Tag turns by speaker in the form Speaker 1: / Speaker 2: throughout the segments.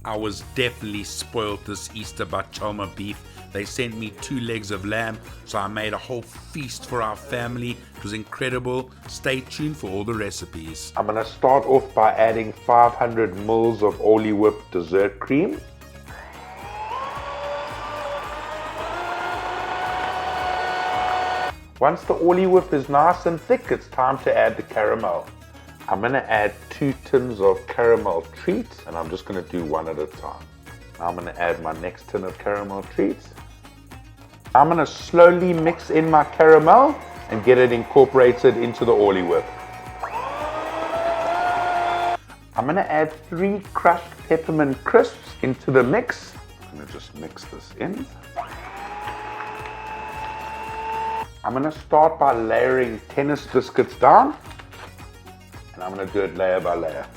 Speaker 1: I was definitely spoiled this Easter by Chalma Beef. They sent me 2 legs of lamb, so I made a whole feast for our family. It was incredible. Stay tuned for all the recipes. I'm going to start off by adding 500 ml of Orly Whip dessert cream. Once the Orly Whip is nice and thick, it's time to add the caramel. I'm going to add 2 tins of caramel treats, and I'm just going to do one at a time. Now I'm going to add my next tin of caramel treats. I'm going to slowly mix in my caramel and get it incorporated into the Orly Whip. I'm going to add 3 crushed peppermint crisps into the mix. I'm going to just mix this in. I'm going to start by layering tennis biscuits down. And I'm going to do it layer by layer.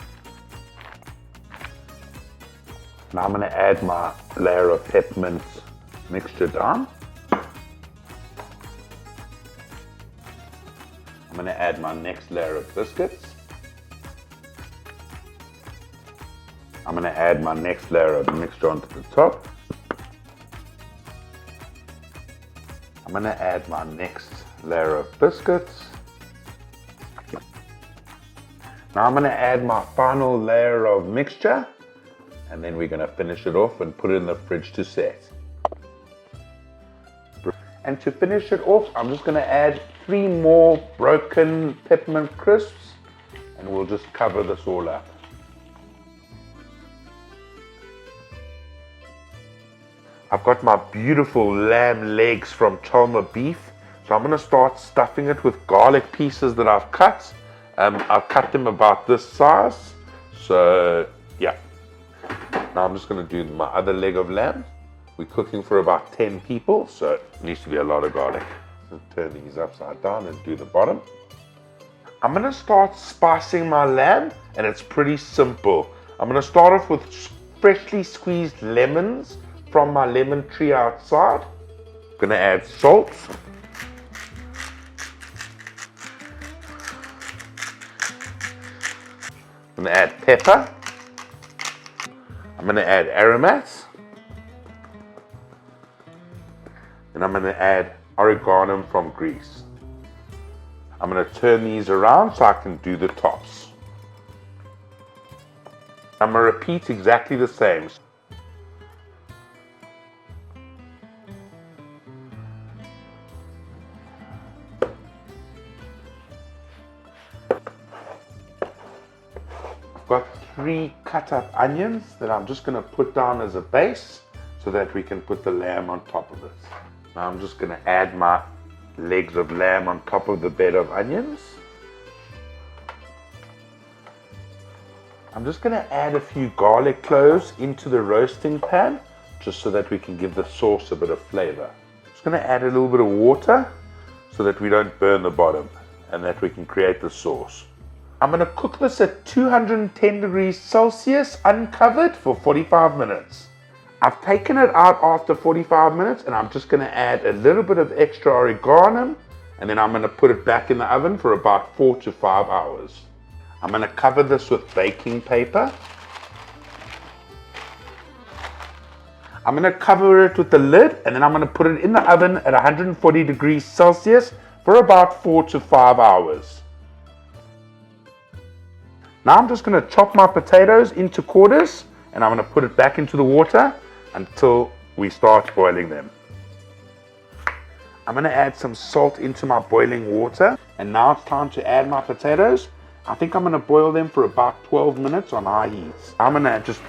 Speaker 1: Now I'm going to add my layer of peppermint mixture down. I'm going to add my next layer of biscuits. I'm going to add my next layer of mixture onto the top. I'm going to add my next layer of biscuits. Now I'm going to add my final layer of mixture, and then we're going to finish it off and put it in the fridge to set. And to finish it off, I'm just going to add 3 more broken peppermint crisps, and we'll just cover this all up. I've got my beautiful lamb legs from Chalma Beef, so I'm going to start stuffing it with garlic pieces that I've cut. I've cut them about this size, so yeah. Now I'm just going to do my other leg of lamb. We're cooking for about 10 people, so it needs to be a lot of garlic. So turn these upside down and do the bottom. I'm going to start spicing my lamb, and it's pretty simple. I'm going to start off with freshly squeezed lemons from my lemon tree outside. I'm going to add salt. I'm going to add pepper. I'm going to add Aromat. And I'm going to add Oregano from Greece. I'm going to turn these around so I can do the tops. I'm going to repeat exactly the same. Got 3 cut up onions that I'm just going to put down as a base so that we can put the lamb on top of it. Now I'm just going to add my legs of lamb on top of the bed of onions. I'm just going to add a few garlic cloves into the roasting pan just so that we can give the sauce a bit of flavor. Just going to add a little bit of water so that we don't burn the bottom and that we can create the sauce. I'm going to cook this at 210 degrees Celsius uncovered for 45 minutes. I've taken it out after 45 minutes and I'm just going to add a little bit of extra oregano, and then I'm going to put it back in the oven for about 4 to 5 hours. I'm going to cover this with baking paper. I'm going to cover it with the lid, and then I'm going to put it in the oven at 140 degrees Celsius for about 4 to 5 hours. Now I'm just going to chop my potatoes into quarters, and I'm going to put it back into the water until we start boiling them. I'm going to add some salt into my boiling water, and now it's time to add my potatoes. I think I'm going to boil them for about 12 minutes on high heat. I'm going to just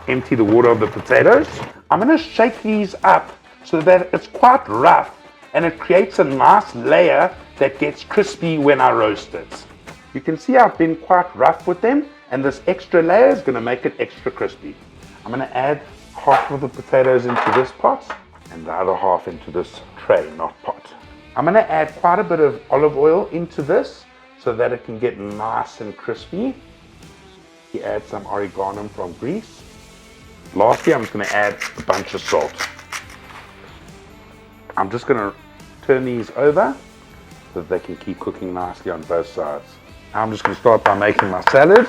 Speaker 1: empty the water of the potatoes. I'm going to shake these up so that it's quite rough, and it creates a nice layer that gets crispy when I roast it. You can see I've been quite rough with them, and this extra layer is going to make it extra crispy. I'm going to add half of the potatoes into this pot and the other half into this tray, not pot. I'm going to add quite a bit of olive oil into this so that it can get nice and crispy. You add some oregano from Greece. Lastly, I'm just going to add a bunch of salt. I'm just going to turn these over so that they can keep cooking nicely on both sides. Now I'm just going to start by making my salad.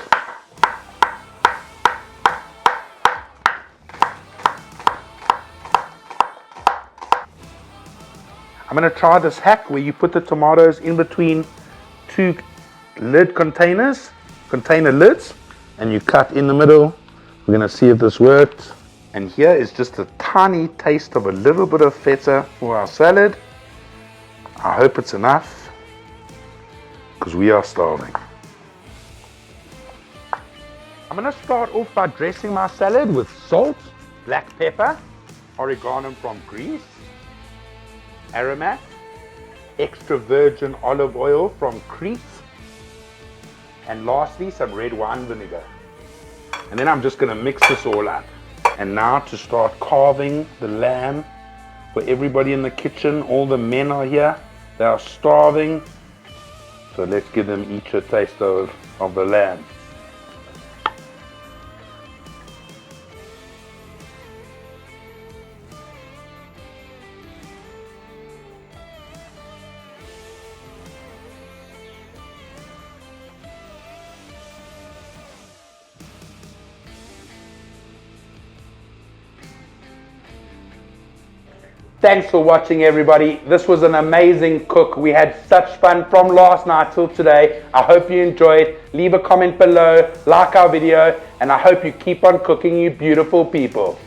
Speaker 1: I'm going to try this hack where you put the tomatoes in between two container lids, and you cut in the middle. We're going to see if this worked. And here is just a tiny taste of a little bit of feta for our salad. I hope it's enough, because we are starving. I'm going to start off by dressing my salad with salt, black pepper, oregano from Greece, Aromat, extra virgin olive oil from Crete, and lastly some red wine vinegar. And then I'm just going to mix this all up. And now to start carving the lamb for everybody in the kitchen. All the men are here, they are starving, so let's give them each a taste of the lamb. Thanks for watching, everybody. This was an amazing cook. We had such fun from last night till today. I hope you enjoyed. Leave a comment below, like our video, and I hope you keep on cooking, you beautiful people.